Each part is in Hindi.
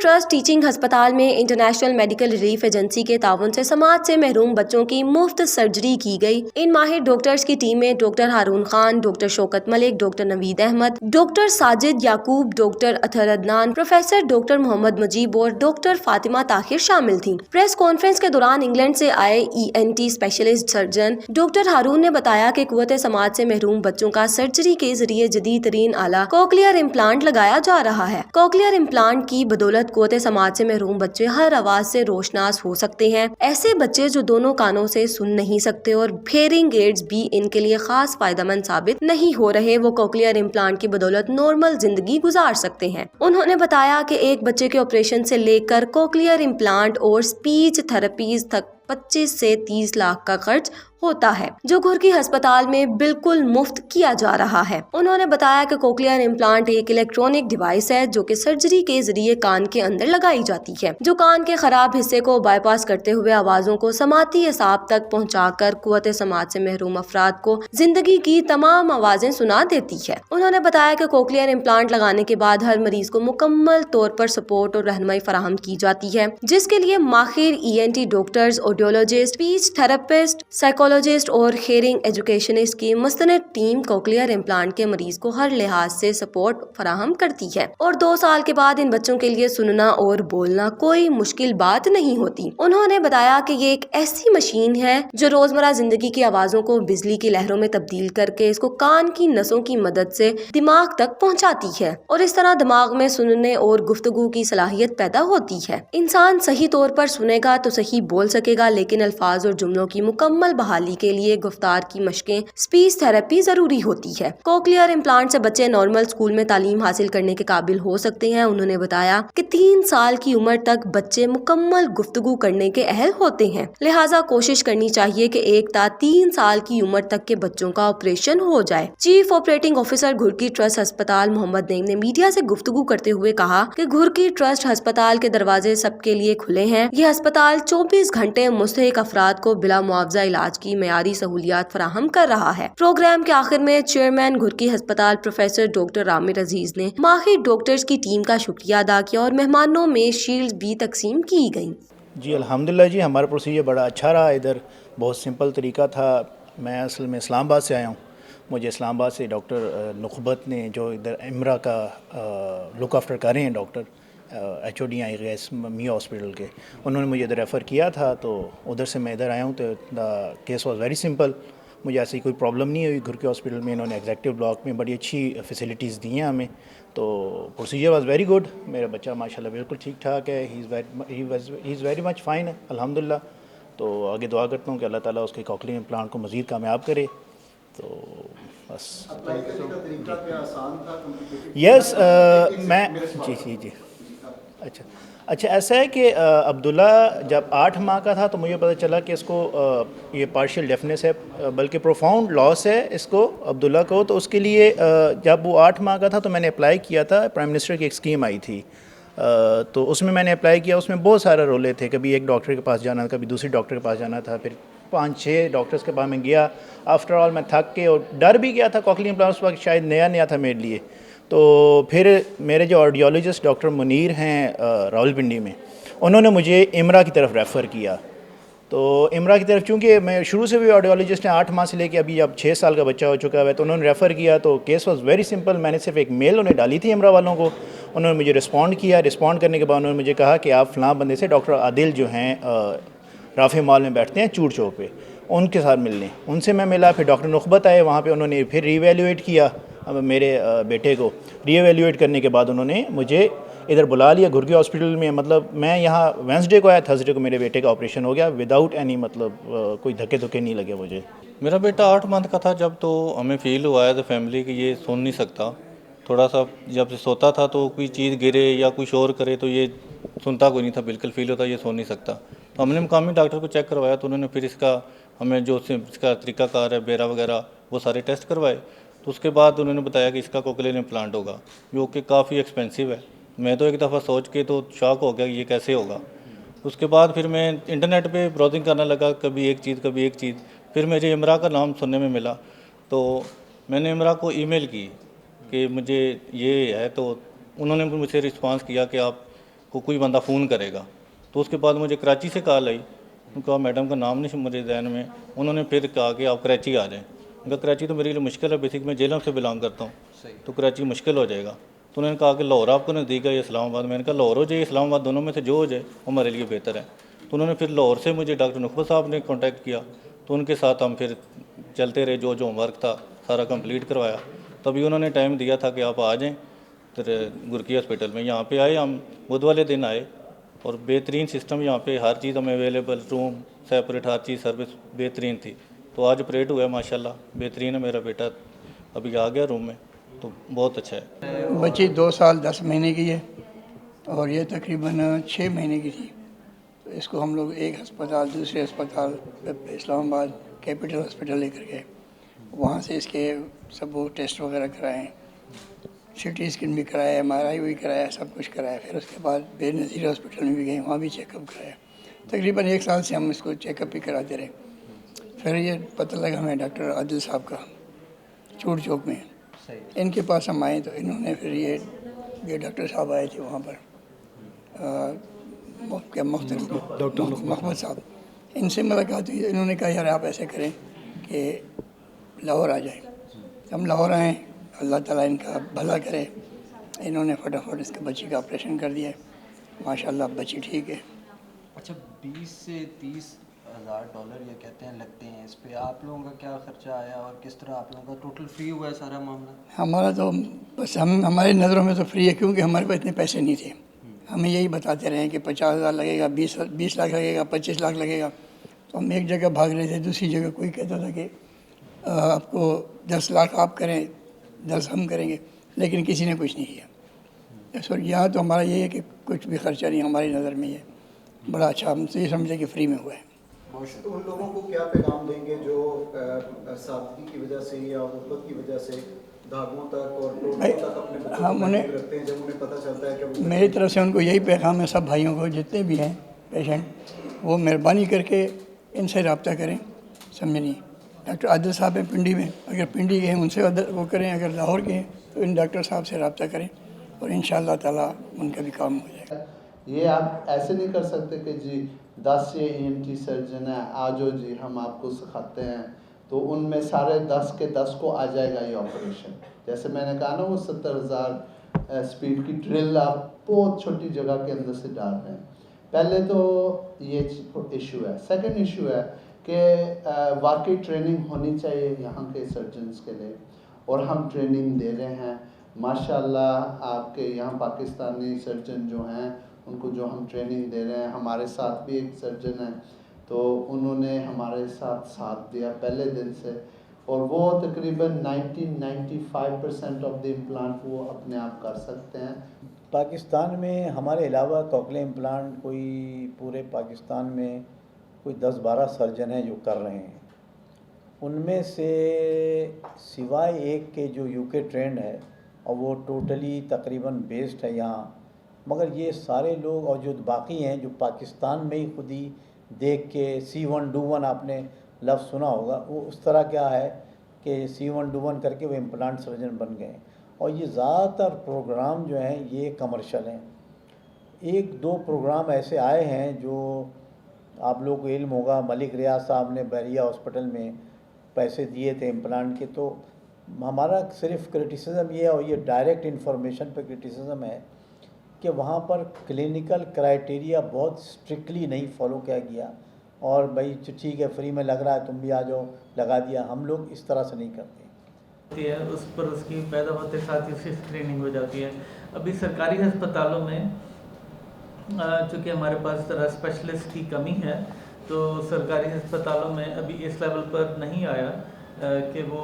ट्रस्ट टीचिंग अस्पताल में इंटरनेशनल मेडिकल रिलीफ एजेंसी के ताउन से समाज से महरूम बच्चों की मुफ्त सर्जरी की गई। इन माहिर डॉक्टर्स की टीम में doctor Haroon Khan, doctor Shaukat Malik, doctor Naveed Ahmed, doctor Sajid Yaqoob, doctor Athar Adnan, professor doctor Mohammad Mujeeb और डॉक्टर फातिमा ताहिर शामिल थी। प्रेस कॉन्फ्रेंस के दौरान इंग्लैंड से आए ENT स्पेशलिस्ट सर्जन डॉक्टर हारून ने बताया कि कुव्वत समाज से महरूम बच्चों का सर्जरी के जरिए जदीद तरीन आला कोक्लियर इम्प्लांट लगाया जा रहा है। कोक्लियर इम्प्लांट की बदौलत कुव्वत समाज से महरूम बच्चे हर आवाज से रोशनास हो सकते हैं। ऐसे बच्चे जो दोनों कानों से सुन नहीं सकते और हेयरिंग एड्स भी इनके लिए खास फायदेमंद साबित नहीं हो रहे, वो कोक्लियर इम्प्लांट की बदौलत नॉर्मल जिंदगी गुजार सकते हैं। उन्होंने बताया कि एक बच्चे के ऑपरेशन से लेकर कोक्लियर इम्प्लांट और स्पीच थेरेपीज तक 25 से 30 लाख का खर्च होता है, जो घुर्की अस्पताल में बिल्कुल मुफ्त किया जा रहा है। उन्होंने बताया कि कोक्लियर इम्प्लांट एक इलेक्ट्रॉनिक डिवाइस है जो कि सर्जरी के जरिए कान के अंदर लगाई जाती है, जो कान के खराब हिस्से को बाईपास करते हुए आवाजों को समाती असाब तक पहुंचाकर कुव्वत समाज से महरूम अफराद को जिंदगी की तमाम आवाजें सुना देती है। उन्होंने बताया कि कोक्लियर इम्प्लांट लगाने के बाद हर मरीज को मुकम्मल तौर पर सपोर्ट और रहनुमाई फराहम की जाती है, जिसके लिए माहिर ENT doctors, audiologist, speech therapist, psychologist और हेयरिंग एजुकेशनिस्ट की मुस्तनद टीम कोक्लियर इम्प्लांट के मरीज को हर लिहाज से सपोर्ट फराहम करती है और 2 साल के बाद इन बच्चों के लिए सुनना और बोलना कोई मुश्किल बात नहीं होती। उन्होंने बताया कि ये एक ऐसी मशीन है जो रोजमर्रा जिंदगी की आवाजों को बिजली की लहरों में तब्दील करके इसको कान की नसों की मदद से दिमाग तक पहुंचाती है और इस तरह दिमाग में सुनने और गुफ्तगू की सलाहियत पैदा होती है। इंसान सही तौर पर सुनेगा तो सही बोल सकेगा, लेकिन अल्फाज और जुमलों की मुकम्मल बहाली के लिए गुफ्तार की मशकें, स्पीच थेरेपी जरूरी होती है। कोक्लियर इम्प्लांट से बच्चे नॉर्मल स्कूल में तालीम हासिल करने के काबिल हो सकते हैं। उन्होंने बताया कि 3 साल की उम्र तक बच्चे मुकम्मल गुफ्तगू करने के अहल होते हैं, लिहाजा कोशिश करनी चाहिए कि 1 ता 3 साल की उम्र तक के बच्चों का ऑपरेशन हो जाए। चीफ ऑपरेटिंग ऑफिसर घुर्की ट्रस्ट अस्पताल मोहम्मद नईम ने मीडिया से गुफ्तगू करते हुए कहा कि घुर्की ट्रस्ट अस्पताल के दरवाजे सबके लिए खुले हैं। यह अस्पताल 24 घंटे मुस्तहिक अफराद को बिला मुआवजा इलाज की मयारी सहूलियात फराहम कर रहा है। प्रोग्राम के आखिर में चेयरमैन घुर्की अस्पताल प्रोफेसर डॉक्टर आमिर अजीज ने माहिर डॉक्टर्स की टीम का शुक्रिया अदा किया और मेहमानों में शील्ड भी तकसीम की गयी। जी अल्हम्दुलिल्लाह जी, हमारा प्रोसीजर बड़ा अच्छा रहा। इधर बहुत सिंपल तरीका था। मैं असल में इस्लामाबाद से आया हूँ। मुझे इस्लामाबाद से डॉक्टर नुखबत ने, जो इधर इमरा का लुक आफ्टर कर रहे हैं, डॉक्टर HOD IGS मी हॉस्पिटल के, उन्होंने मुझे इधर रेफ़र किया था, तो उधर से मैं इधर आया हूँ। तो the case was very simple. मुझे ऐसी कोई प्रॉब्लम नहीं हुई। घुर्की हॉस्पिटल में इन्होंने एग्जेक्टिव ब्लॉक में बड़ी अच्छी फैसिलिटीज़ दी हैं हमें, तो प्रोसीजर वाज वेरी गुड। मेरा बच्चा माशाल्लाह बिल्कुल ठीक ठाक है। He is very much fine है अल्हम्दुलिल्लाह। तो आगे दुआ करता हूँ कि अल्लाह ताला उसके कोक्लियर इम्प्लांट को मज़ीद कामयाब करे। तो बस यस मैं जी अच्छा ऐसा है कि अब्दुल्ला जब 8 माह का था तो मुझे पता चला कि इसको ये पार्शियल डेफनेस है, बल्कि प्रोफाउंड लॉस है इसको, अब्दुल्ला को। तो उसके लिए जब वो 8 माह का था तो मैंने अप्लाई किया था। प्राइम मिनिस्टर की एक स्कीम आई थी, तो उसमें मैंने अप्लाई किया। उसमें बहुत सारे रोले थे, कभी एक डॉक्टर के पास जाना, कभी दूसरे डॉक्टर के पास जाना था, फिर 5-6 डॉक्टर्स के पास मैं गया। आफ्टर ऑल मैं थक के और डर भी गया था। कोक्लियर इम्प्लांट उस वक्त शायद नया था मेरे लिए। तो फिर मेरे जो ऑडियोलॉजिस्ट डॉक्टर मुनीर हैं रावलपिंडी में, उन्होंने मुझे इमरा की तरफ रेफ़र किया। तो इमरा की तरफ, चूँकि मैं शुरू से भी ऑडियोलॉजिस्ट हैं, 8 माह से लेके अभी अब 6 साल का बच्चा हो चुका है, तो उन्होंने रेफ़र किया। तो केस वाज वेरी सिंपल। मैंने सिर्फ एक मेल उन्हें डाली थी इमरा वालों को, उन्होंने मुझे रिस्पॉन्ड किया। रिस्पॉन्ड करने के बाद उन्होंने मुझे कहा कि आप फ़लाँ बंदे से, डॉक्टर आदिल जो हैं राफ़े मॉल में बैठते हैं चूड़ चौक पे, उनके साथ मिल लें। उनसे मैं मिला। फिर डॉक्टर नुखबत आए, वहाँ पे उन्होंने फिर रीवैल्यूएट किया मेरे बेटे को। रीवैल्यूएट करने के बाद उन्होंने मुझे इधर बुला लिया घुर्की हॉस्पिटल में। मतलब मैं यहाँ वेंसडे को आया, थर्सडे को मेरे बेटे का ऑपरेशन हो गया विदाउट एनी, मतलब कोई धक्के धुक्के नहीं लगे मुझे। मेरा बेटा 8 मंथ का था जब, तो हमें फ़ील हुआ है फैमिली कि ये सुन नहीं सकता। थोड़ा सा जब से सोता था तो कोई चीज़ गिरे या कोई शोर करे तो ये सुनता कोई नहीं था, बिल्कुल फ़ील होता ये सुन नहीं सकता। तो हमने मुकामी डॉक्टर को चेक करवाया, तो उन्होंने फिर इसका हमें जो इसका तरीक़ाकार है, बेरा वगैरह, वो सारे टेस्ट करवाए। तो उसके बाद उन्होंने बताया कि इसका कोक्लियर इम्प्लांट होगा, जो कि काफ़ी एक्सपेंसिव है। मैं तो एक दफ़ा सोच के तो शॉक हो गया कि ये कैसे होगा। उसके बाद फिर मैं इंटरनेट पे ब्राउजिंग करने लगा, कभी एक चीज़। फिर मुझे इमरा का नाम सुनने में मिला, तो मैंने इमरा को ईमेल की कि मुझे ये है। तो उन्होंने मुझसे रिस्पांस किया कि आप को कोई बंदा फ़ोन करेगा। तो उसके बाद मुझे कराची से कॉल आई, उनका मैडम का नाम नहीं मेरे जहन में, उन्होंने फिर कहा कि आप कराची आ जाएँ। उनका कराची तो मेरे लिए मुश्किल है, बेसिक मैं जेलम से बिलोंग करता हूँ, तो कराची मुश्किल हो जाएगा। तो उन्होंने कहा कि लाहौर आपको नज़दीक है या इस्लामाबाद। मैंने कहा लाहौर हो जाए, इस्लामाबाद, दोनों में से जो हो जाए वो हमारे लिए बेहतर है। तो उन्होंने फिर लाहौर से मुझे डॉक्टर नुखबत साहब ने कॉन्टैक्ट किया, तो उनके साथ हम फिर चलते रहे, जो जो होमवर्क था सारा कंप्लीट करवाया। तभी उन्होंने टाइम दिया था कि आप आ जाएँ फिर गुरकी हॉस्पिटल में। यहाँ पे आए हम, बुध वाले दिन आए, और बेहतरीन सिस्टम यहाँ पे, हर चीज़ हमें अवेलेबल, रूम सेपरेट, हर चीज़ सर्विस बेहतरीन थी। तो आज ऑपरेट हुआ है माशाल्लाह, बेहतरीन है। मेरा बेटा अभी आ गया रूम में, तो बहुत अच्छा है। बच्ची 2 साल 10 महीने की है और ये तकरीबन 6 महीने की थी। तो इसको हम लोग एक अस्पताल दूसरे अस्पताल इस्लामाबाद कैपिटल हॉस्पिटल लेकर गए। वहाँ से इसके सब वो टेस्ट वगैरह कराएँ, CT स्कैन भी कराया, MRI भी कराया, सब कुछ कराया। फिर उसके बाद बेनज़ीर हॉस्पिटल में भी गए, वहाँ भी चेकअप कराया। तकरीबन 1 साल से हम इसको चेकअप भी कराते रहे। फिर ये पता लगा हमें डॉक्टर आदिल साहब का, चूड़ चौक में, इनके पास हम आए। तो इन्होंने फिर ये डॉक्टर साहब आए थे वहाँ पर, डॉक्टर मोहम्मद साहब, इनसे मुलाकात हुई। इन्होंने कहा यार आप ऐसे करें कि लाहौर आ जाए। हम लाहौर आए, अल्लाह ताला इनका भला करे। इन्होंने फटाफट इसके बच्ची का ऑपरेशन कर दिया है, माशाल्लाह बच्ची ठीक है। अच्छा, 20 से 30 हज़ार डॉलर ये कहते हैं लगते हैं इस पे, आप लोगों का क्या खर्चा आया और किस तरह आप लोगों का टोटल फ्री हुआ है सारा मामला? हमारा तो बस हमारी नज़रों में तो फ्री है, क्योंकि हमारे पास इतने पैसे नहीं थे। हमें यही बताते रहे कि 50,000 लगेगा, 20 लाख लगेगा, 25 लाख लगेगा। तो हम एक जगह भाग रहे थे, दूसरी जगह कोई कहता था कि आपको 10 लाख आप करें, 10 हम करेंगे, लेकिन किसी ने कुछ नहीं किया। इस वक्त यहाँ तो हमारा ये है कि कुछ भी खर्चा नहीं, हमारी नज़र में ये बड़ा अच्छा, हम तो ये समझे कि फ्री में हुआ है। तो उन लोगों को क्या पैगाम देंगे जो सादगी की वजह से या गुर्बत की वजह से धागों तक और टोटों तक अपने बच्चों हम को उन्हें, रखते हैं, जब उन्हें पता चलता है कि मेरी तरफ से उनको यही पैगाम है, सब भाइयों को जितने भी हैं पेशेंट, वो मेहरबानी करके इनसे रब्ता करें, समझे नहीं। डॉक्टर आदिल साहब हैं पिंडी में, अगर पिंडी के हैं उनसे वो करें, अगर लाहौर के हैं तो इन डॉक्टर साहब से रब्ता करें और इंशाअल्लाह ताला उनका भी काम हो जाएगा। ये आप ऐसे नहीं कर सकते कि जी 10 ये ENT सर्जन है, आ जाओ जी हम आपको सिखाते हैं, तो उनमें सारे 10 के 10 को आ जाएगा ये ऑपरेशन। जैसे मैंने कहा ना, वो 70,000 स्पीड की ड्रिल आप बहुत छोटी जगह के अंदर से डाल रहे हैं। पहले तो ये इशू है। सेकंड इशू है कि वाकई ट्रेनिंग होनी चाहिए यहाँ के सर्जन्स के लिए, और हम ट्रेनिंग दे रहे हैं माशाल्लाह। आपके यहाँ पाकिस्तानी सर्जन जो हैं उनको जो हम ट्रेनिंग दे रहे हैं, हमारे साथ भी एक सर्जन है, तो उन्होंने हमारे साथ दिया पहले दिन से, और वो तकरीबन 90-95% ऑफ द इम्प्लांट वो अपने आप कर सकते हैं। पाकिस्तान में हमारे अलावा कोक्लियर इम्प्लांट कोई पूरे पाकिस्तान में कोई 10-12 सर्जन हैं जो कर रहे हैं। उनमें से सिवाय एक के जो UK ट्रेंड है और वो टोटली तकरीबन बेस्ड है यहाँ, मगर ये सारे लोग और जो बाकी हैं जो पाकिस्तान में ही खुद ही देख के C1 do 1 आपने लफ्ज़ सुना होगा, वो उस तरह क्या है कि C1 do 1 करके वो इम्प्लांट सर्जन बन गए। और ये ज़्यादातर प्रोग्राम जो हैं ये कमर्शियल हैं। 1-2 प्रोग्राम ऐसे आए हैं जो आप लोगों को इल्म होगा, मलिक रियाज साहब ने बहरिया हॉस्पिटल में पैसे दिए थे इम्प्लांट के। तो हमारा सिर्फ क्रिटिसिज्म ये है, और ये डायरेक्ट इन्फॉर्मेशन पे क्रिटिसिज्म है, कि वहाँ पर क्लिनिकल क्राइटेरिया बहुत स्ट्रिक्टली नहीं फॉलो किया गया, और भाई ठीक है फ्री में लग रहा है तुम भी आ जाओ, लगा दिया। हम लोग इस तरह से नहीं करते है, उस पर उसकी पैदा होते साथ ही उसकी स्क्रीनिंग हो जाती है। अभी सरकारी अस्पतालों में चूँकि हमारे पास ज़रा स्पेशलिस्ट की कमी है, तो सरकारी अस्पतालों में अभी इस लेवल पर नहीं आया कि वो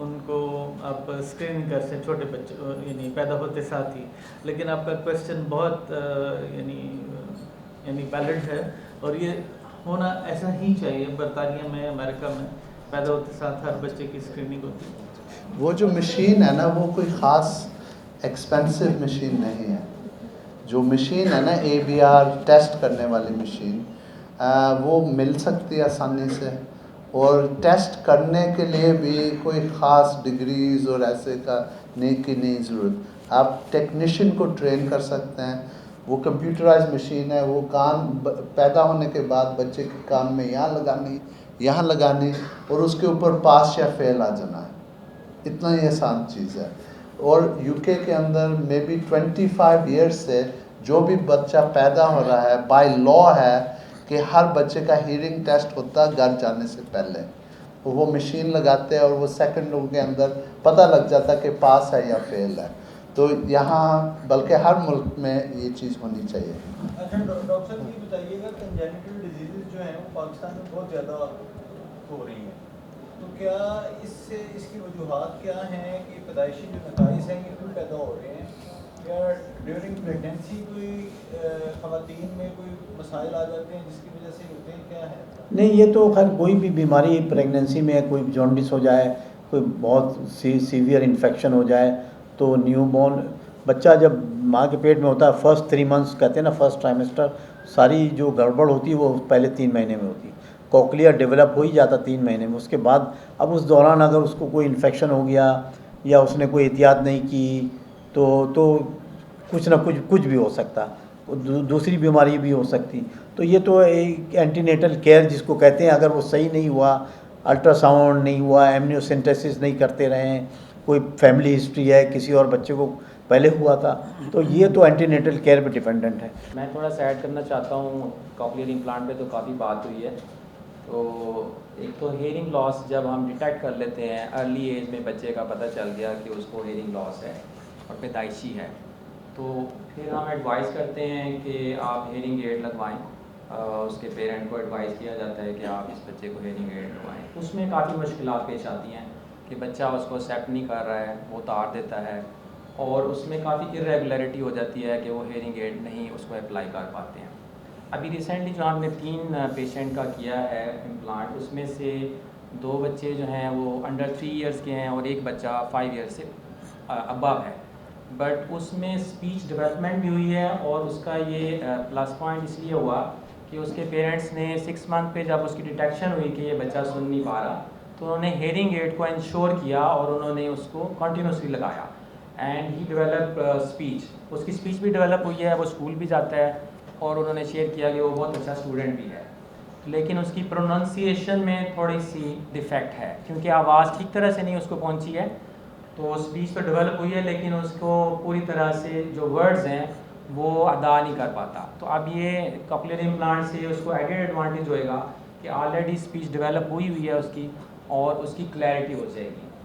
उनको आप स्क्रीनिंग कर सकें छोटे बच्चों, यानी पैदा होते साथ ही। लेकिन आपका क्वेश्चन बहुत यानी वैलिड है, और ये होना ऐसा ही चाहिए। बरतानिया में, अमेरिका में पैदा होते साथ हर बच्चे की स्क्रीनिंग होती है। वो जो मशीन है ना, वो कोई ख़ास एक्सपेंसिव मशीन नहीं है। जो मशीन है ना ABR टेस्ट करने वाली मशीन, वो मिल सकती है आसानी से, और टेस्ट करने के लिए भी कोई ख़ास डिग्रीज़ और ऐसे का नहीं ज़रूरत। आप टेक्नीशियन को ट्रेन कर सकते हैं, वो कंप्यूटराइज मशीन है, वो पैदा होने के बाद बच्चे के कान में यहाँ लगानी और उसके ऊपर पास या फेल आ जाना है। इतना ही आसान चीज़ है। और यूके के अंदर मे बी 25 ईयर्स से जो भी बच्चा पैदा हो रहा है, बाय लॉ है कि हर बच्चे का हीयरिंग टेस्ट होता है घर जाने से पहले। वो मशीन लगाते हैं और वो सेकंडों के अंदर पता लग जाता है कि पास है या फेल है। तो यहाँ बल्कि हर मुल्क में ये चीज़ होनी चाहिए। अच्छा डॉक्टर साहब ये बताइएगा, कंजेनिटल डिजीज़ जो हैं वो पाकिस्तान में बहुत ज़्यादा हो रही हैं, तो क्या इसकी वजूहात क्या हैं कि पैदाइशी जो नकाइस हैं ये क्यों पैदा हो रहे हैं, या ड्यूरिंग प्रेगनेंसी कोई ख़वातीन में कोई मसाइल आ जाते हैं जिसकी वजह से होते हैं, क्या है? नहीं, ये तो खैर कोई भी बीमारी प्रेगनेंसी में कोई जॉन्डिस हो जाए, कोई बहुत सीवियर इन्फेक्शन हो जाए, तो न्यूबॉर्न बच्चा जब माँ के पेट में होता है फर्स्ट 3 मंथ्स कहते हैं ना, फर्स्ट ट्राइमेस्टर, सारी जो गड़बड़ होती है वो पहले 3 महीने में होती है। कॉकलिया डेवलप हो ही जाता 3 महीने में। उसके बाद अब उस दौरान अगर उसको कोई इन्फेक्शन हो गया या उसने कोई एहतियात नहीं की तो कुछ ना कुछ भी हो सकता, दूसरी बीमारी भी हो सकती। तो ये तो एक एंटीनेटल केयर जिसको कहते हैं, अगर वो सही नहीं हुआ, अल्ट्रासाउंड नहीं हुआ, एमनियोसेंटेसिस नहीं करते रहें, कोई फैमिली हिस्ट्री है, किसी और बच्चे को पहले हुआ था, तो ये तो एंटीनेटल केयर पे डिपेंडेंट है। मैं थोड़ा सा ऐड करना चाहता हूँ, कॉकलियर इम्प्लांट पे तो काफ़ी बात हुई है। तो एक तो हेयरिंग लॉस जब हम डिटेक्ट कर लेते हैं, अर्ली एज में बच्चे का पता चल गया कि उसको हेयरिंग लॉस है और पैदाइशी है, तो फिर हम एडवाइस करते हैं कि आप हेयरिंग एड लगवाएं। उसके पेरेंट को एडवाइस किया जाता है कि आप इस बच्चे को हेयरिंग एड लगवाएं। उसमें काफ़ी मुश्किलात पेश आती हैं कि बच्चा उसको एक्सेप्ट नहीं कर रहा है, वो तार देता है, और उसमें काफ़ी इरेगुलरिटी हो जाती है कि वो हेयरिंग एड नहीं उसको अप्लाई कर पाते हैं। अभी रिसेंटली जो हमने 3 पेशेंट का किया है इम्प्लांट, उसमें से 2 बच्चे जो हैं वो अंडर 3 इयर्स के हैं और एक बच्चा 5 ईयर्स से अबव है। बट उसमें स्पीच डेवलपमेंट भी हुई है, और उसका ये प्लस पॉइंट इसलिए हुआ कि उसके पेरेंट्स ने 6 मंथ पे जब उसकी डिटेक्शन हुई कि ये बच्चा सुन नहीं पा रहा, तो उन्होंने हेयरिंग एड को इंश्योर किया और उन्होंने उसको कंटिन्यूसली लगाया एंड ही डेवलप स्पीच। उसकी स्पीच भी डेवलप हुई है, वो स्कूल भी जाता है, और उन्होंने शेयर किया कि वो बहुत अच्छा स्टूडेंट भी है। लेकिन उसकी प्रोनाउंसिएशन में थोड़ी सी डिफेक्ट है, क्योंकि आवाज़ ठीक तरह से नहीं उसको पहुंची है। तो स्पीच तो डेवलप हुई है, लेकिन उसको पूरी तरह से जो वर्ड्स हैं वो अदा नहीं कर पाता। तो अब ये कॉकलियर इम्प्लांट से उसको एडेड एडवांटेज होएगा कि ऑलरेडी स्पीच डेवलप हुई है उसकी, और उसकी क्लैरिटी हो जाएगी।